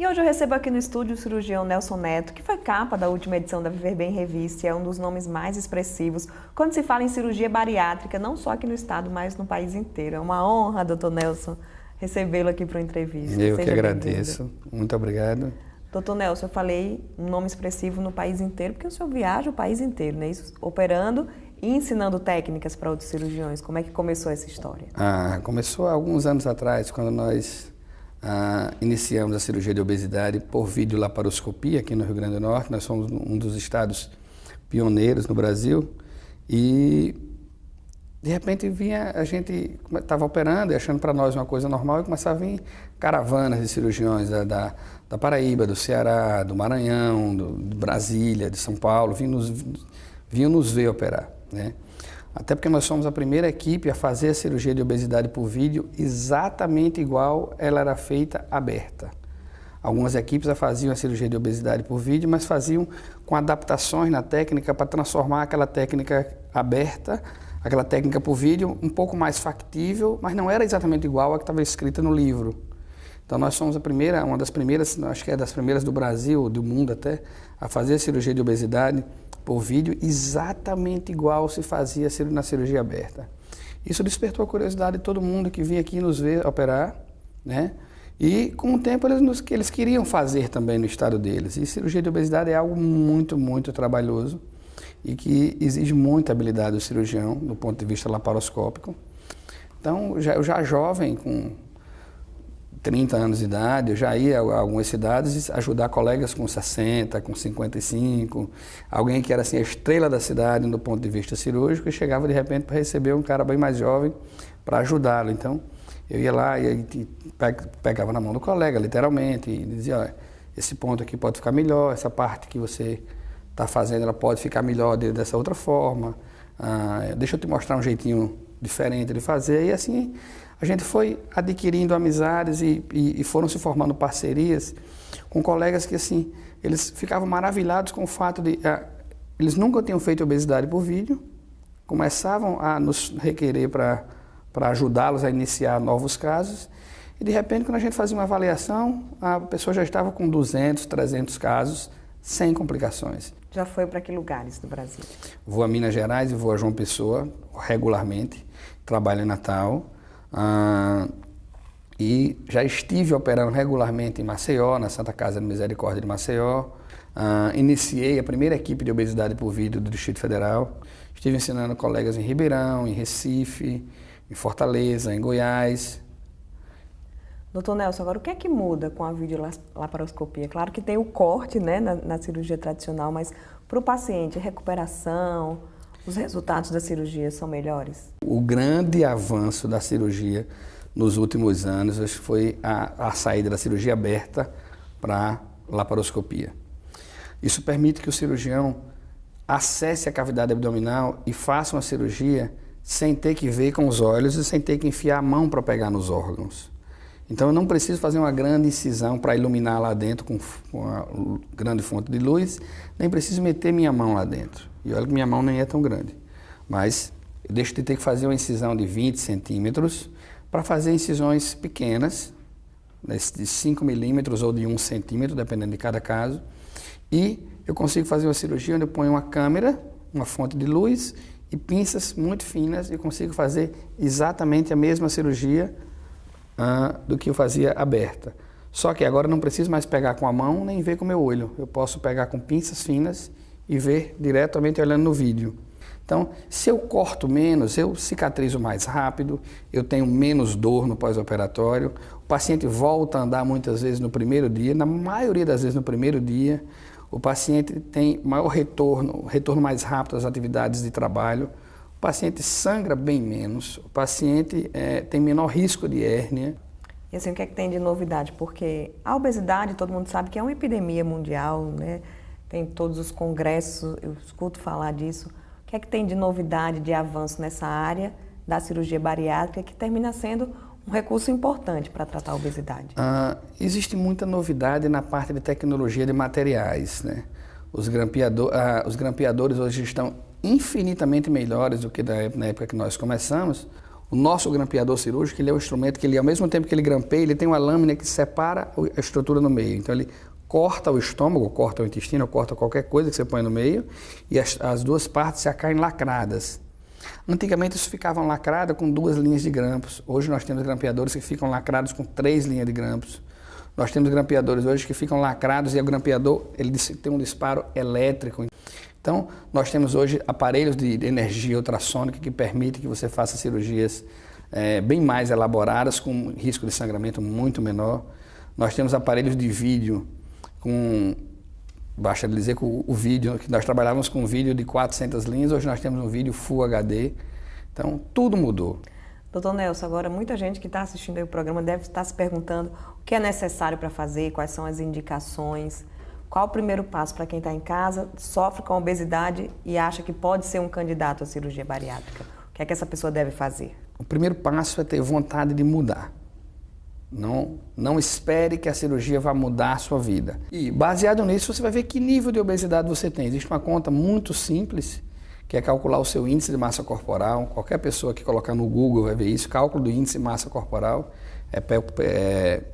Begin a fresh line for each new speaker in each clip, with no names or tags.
E hoje eu recebo aqui no estúdio o cirurgião Nelson Neto, que foi capa da última edição da Viver Bem Revista e é um dos nomes mais expressivos quando se fala em cirurgia bariátrica, não só aqui no estado, mas no país inteiro. É uma honra, doutor Nelson, recebê-lo aqui para uma entrevista.
Eu que agradeço. Muito obrigado.
Doutor Nelson, eu falei um nome expressivo no país inteiro, porque o senhor viaja o país inteiro, né? Isso, operando e ensinando técnicas para outros cirurgiões. Como é que começou essa história?
Começou há alguns anos atrás, quando nós iniciamos a cirurgia de obesidade por videolaparoscopia aqui no Rio Grande do Norte. Nós somos um dos estados pioneiros no Brasil e de repente a gente estava operando e achando para nós uma coisa normal e começava a vir caravanas de cirurgiões da Paraíba, do Ceará, do Maranhão, de Brasília, de São Paulo, vinham nos ver operar, né? Até porque nós somos a primeira equipe a fazer a cirurgia de obesidade por vídeo exatamente igual ela era feita aberta. Algumas equipes já faziam a cirurgia de obesidade por vídeo, mas faziam com adaptações na técnica para transformar aquela técnica aberta, aquela técnica por vídeo, um pouco mais factível, mas não era exatamente igual a que estava escrita no livro. Então nós somos uma das primeiras, acho que é das primeiras do Brasil, do mundo até, a fazer a cirurgia de obesidade por vídeo exatamente igual se fazia na cirurgia aberta. Isso despertou a curiosidade de todo mundo que vinha aqui nos ver operar, né? E com o tempo eles queriam fazer também no estado deles. E cirurgia de obesidade é algo muito, muito trabalhoso e que exige muita habilidade do cirurgião do ponto de vista laparoscópico. Então, eu já jovem, com 30 anos de idade, eu já ia a algumas cidades ajudar colegas com 60, com 55, alguém que era assim a estrela da cidade do ponto de vista cirúrgico e chegava de repente para receber um cara bem mais jovem para ajudá-lo. Então, eu ia lá e pegava na mão do colega, literalmente, e dizia, olha, esse ponto aqui pode ficar melhor, essa parte que você está fazendo, ela pode ficar melhor dessa outra forma, deixa eu te mostrar um jeitinho diferente de fazer, e assim a gente foi adquirindo amizades e foram se formando parcerias com colegas que assim, eles ficavam maravilhados com o fato de, eles nunca tinham feito obesidade por vídeo, começavam a nos requerer para ajudá-los a iniciar novos casos, e de repente quando a gente fazia uma avaliação, a pessoa já estava com 200, 300 casos, sem complicações.
Já foi para que lugares do Brasil?
Vou a Minas Gerais e vou a João Pessoa regularmente, trabalho em Natal, e já estive operando regularmente em Maceió, na Santa Casa de Misericórdia de Maceió. Iniciei a primeira equipe de obesidade por vídeo do Distrito Federal. Estive ensinando colegas em Ribeirão, em Recife, em Fortaleza, em Goiás.
Doutor Nelson, agora o que é que muda com a videolaparoscopia? Claro que tem o corte, né, na cirurgia tradicional, mas para o paciente, recuperação, os resultados da cirurgia são melhores?
O grande avanço da cirurgia nos últimos anos foi a saída da cirurgia aberta para laparoscopia. Isso permite que o cirurgião acesse a cavidade abdominal e faça uma cirurgia sem ter que ver com os olhos e sem ter que enfiar a mão para pegar nos órgãos. Então eu não preciso fazer uma grande incisão para iluminar lá dentro com uma grande fonte de luz, nem preciso meter minha mão lá dentro. E olha que minha mão nem é tão grande. Mas eu deixo de ter que fazer uma incisão de 20 centímetros para fazer incisões pequenas, de 5 milímetros ou de 1 centímetro, dependendo de cada caso. E eu consigo fazer uma cirurgia onde eu ponho uma câmera, uma fonte de luz e pinças muito finas e consigo fazer exatamente a mesma cirurgia do que eu fazia aberta. Só que agora eu não preciso mais pegar com a mão nem ver com o meu olho. Eu posso pegar com pinças finas e ver diretamente olhando no vídeo. Então, se eu corto menos, eu cicatrizo mais rápido, eu tenho menos dor no pós-operatório, o paciente volta a andar muitas vezes no primeiro dia, na maioria das vezes no primeiro dia, o paciente tem maior retorno mais rápido às atividades de trabalho, o paciente sangra bem menos, o paciente tem menor risco de hérnia.
E assim, o que é que tem de novidade? Porque a obesidade, todo mundo sabe que é uma epidemia mundial, né? Tem todos os congressos, eu escuto falar disso. O que é que tem de novidade, de avanço nessa área da cirurgia bariátrica, que termina sendo um recurso importante para tratar a obesidade?
Existe muita novidade na parte de tecnologia de materiais, né? Os grampeadores hoje estão infinitamente melhores do que na época que nós começamos. O nosso grampeador cirúrgico, ele é um instrumento que, ele, ao mesmo tempo que ele grampeia, ele tem uma lâmina que separa a estrutura no meio. Então, ele corta o estômago, corta o intestino, corta qualquer coisa que você põe no meio e as duas partes já caem lacradas. Antigamente isso ficava lacrado com 2 linhas de grampos. Hoje nós temos grampeadores que ficam lacrados com 3 linhas de grampos. Nós temos grampeadores hoje que ficam lacrados e o grampeador ele tem um disparo elétrico. Então nós temos hoje aparelhos de energia ultrassônica que permitem que você faça cirurgias bem mais elaboradas, com risco de sangramento muito menor. Nós temos aparelhos de vídeo basta dizer que o vídeo, que nós trabalhávamos com um vídeo de 400 linhas, hoje nós temos um vídeo Full HD, então tudo mudou.
Doutor Nelson, agora muita gente que está assistindo aí o programa deve estar se perguntando o que é necessário para fazer, quais são as indicações, qual o primeiro passo para quem está em casa, sofre com obesidade e acha que pode ser um candidato à cirurgia bariátrica. O que é que essa pessoa deve fazer?
O primeiro passo é ter vontade de mudar. Não espere que a cirurgia vá mudar a sua vida. E baseado nisso, você vai ver que nível de obesidade você tem. Existe uma conta muito simples, que é calcular o seu índice de massa corporal. Qualquer pessoa que colocar no Google vai ver isso. Cálculo do índice de massa corporal é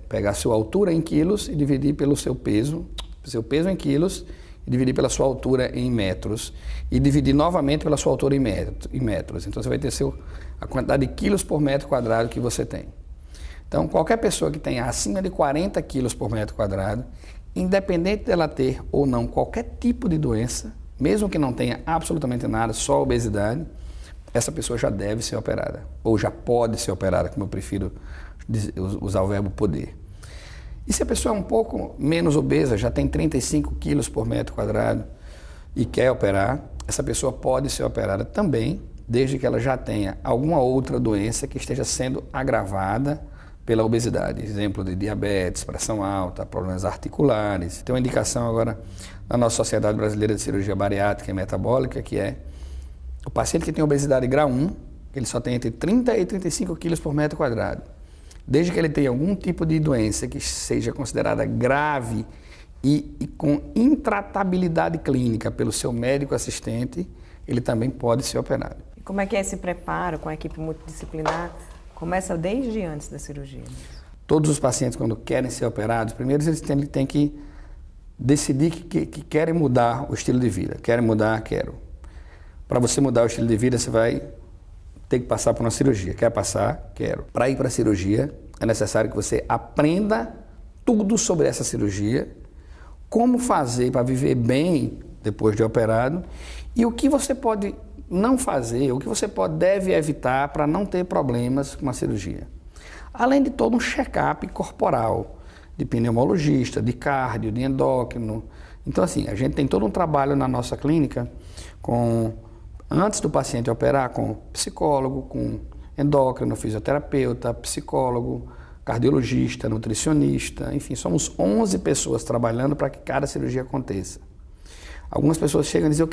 pegar a sua altura em quilos e dividir pelo seu peso em quilos, e dividir pela sua altura em metros, e dividir novamente pela sua altura em metros. Então você vai ter a quantidade de quilos por metro quadrado que você tem. Então, qualquer pessoa que tenha acima de 40 quilos por metro quadrado, independente dela ter ou não qualquer tipo de doença, mesmo que não tenha absolutamente nada, só obesidade, essa pessoa já deve ser operada, ou já pode ser operada, como eu prefiro usar o verbo poder. E se a pessoa é um pouco menos obesa, já tem 35 quilos por metro quadrado e quer operar, essa pessoa pode ser operada também, desde que ela já tenha alguma outra doença que esteja sendo agravada pela obesidade, exemplo de diabetes, pressão alta, problemas articulares. Tem uma indicação agora na nossa Sociedade Brasileira de Cirurgia Bariátrica e Metabólica, que é o paciente que tem obesidade grau 1, ele só tem entre 30 e 35 quilos por metro quadrado. Desde que ele tenha algum tipo de doença que seja considerada grave e com intratabilidade clínica pelo seu médico assistente, ele também pode ser operado.
E como é que é esse preparo com a equipe multidisciplinar? Começa desde antes da cirurgia.
Todos os pacientes, quando querem ser operados, primeiro eles têm que decidir que querem mudar o estilo de vida. Querem mudar, quero. Para você mudar o estilo de vida, você vai ter que passar por uma cirurgia. Quer passar? Quero. Para ir para a cirurgia, é necessário que você aprenda tudo sobre essa cirurgia, como fazer para viver bem depois de operado e o que você pode não fazer, o que você deve evitar para não ter problemas com a cirurgia. Além de todo um check-up corporal, de pneumologista, de cardio, de endócrino. Então, assim, a gente tem todo um trabalho na nossa clínica, antes do paciente operar, com psicólogo, com endócrino, fisioterapeuta, psicólogo, cardiologista, nutricionista, enfim, somos 11 pessoas trabalhando para que cada cirurgia aconteça. Algumas pessoas chegam e dizem,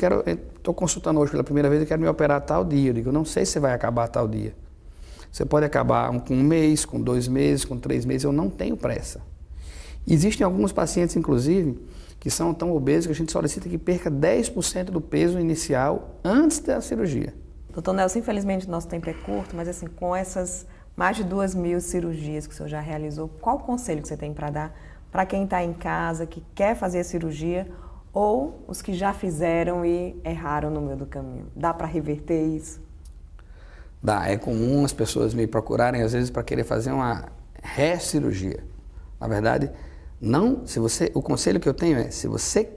estou consultando hoje pela primeira vez, eu quero me operar tal dia. Eu digo, não sei se você vai acabar tal dia. Você pode acabar com 1 mês, com 2 meses, com 3 meses, eu não tenho pressa. Existem alguns pacientes, inclusive, que são tão obesos que a gente solicita que perca 10% do peso inicial antes da cirurgia.
Doutor Nelson, infelizmente o nosso tempo é curto, mas assim, com essas mais de 2.000 cirurgias que o senhor já realizou, qual o conselho que você tem para dar para quem está em casa, que quer fazer a cirurgia, ou os que já fizeram e erraram no meio do caminho? Dá para reverter isso?
Dá. É comum as pessoas me procurarem, às vezes, para querer fazer uma recirurgia. Na verdade, não. O conselho que eu tenho é, se você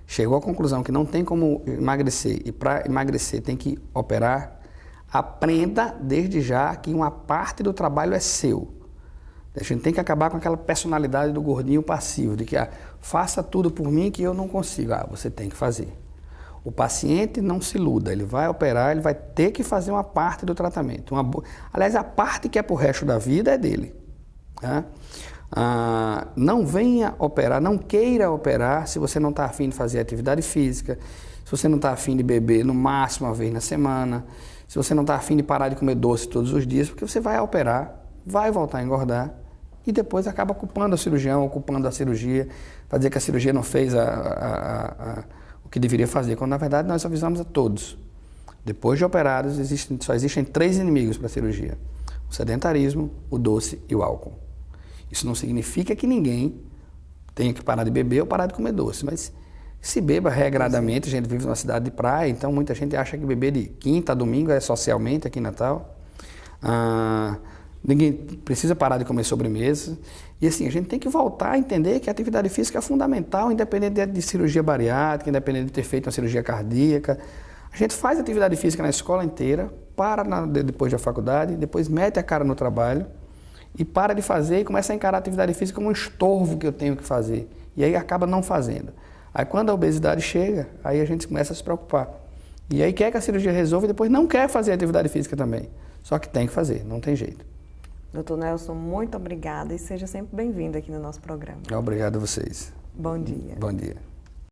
chegou à conclusão que não tem como emagrecer, e para emagrecer tem que operar, aprenda desde já que uma parte do trabalho é seu. A gente tem que acabar com aquela personalidade do gordinho passivo, de que faça tudo por mim que eu não consigo. Você tem que fazer. O paciente não se iluda, ele vai operar, ele vai ter que fazer uma parte do tratamento. Aliás, a parte que é para o resto da vida é dele. Tá? Não venha operar, não queira operar se você não está afim de fazer atividade física, se você não está afim de beber no máximo uma vez na semana, se você não está afim de parar de comer doce todos os dias, porque você vai operar, vai voltar a engordar, e depois acaba culpando o cirurgião, culpando a cirurgia, para dizer que a cirurgia não fez o que deveria fazer, quando na verdade nós avisamos a todos. Depois de operados, só existem 3 inimigos para a cirurgia: o sedentarismo, o doce e o álcool. Isso não significa que ninguém tenha que parar de beber ou parar de comer doce, mas se beba regradamente. A gente vive numa cidade de praia, então muita gente acha que beber de quinta a domingo é socialmente aqui em Natal. Ninguém precisa parar de comer sobremesa. E assim, a gente tem que voltar a entender que a atividade física é fundamental, independente de cirurgia bariátrica, independente de ter feito uma cirurgia cardíaca. A gente faz atividade física na escola inteira, depois da faculdade, depois mete a cara no trabalho e para de fazer e começa a encarar a atividade física como um estorvo que eu tenho que fazer. E aí acaba não fazendo. Aí quando a obesidade chega, aí a gente começa a se preocupar. E aí quer que a cirurgia resolva e depois não quer fazer atividade física também. Só que tem que fazer, não tem jeito.
Doutor Nelson, muito obrigada e seja sempre bem-vindo aqui no nosso programa.
Obrigado a vocês.
Bom dia.
Bom dia.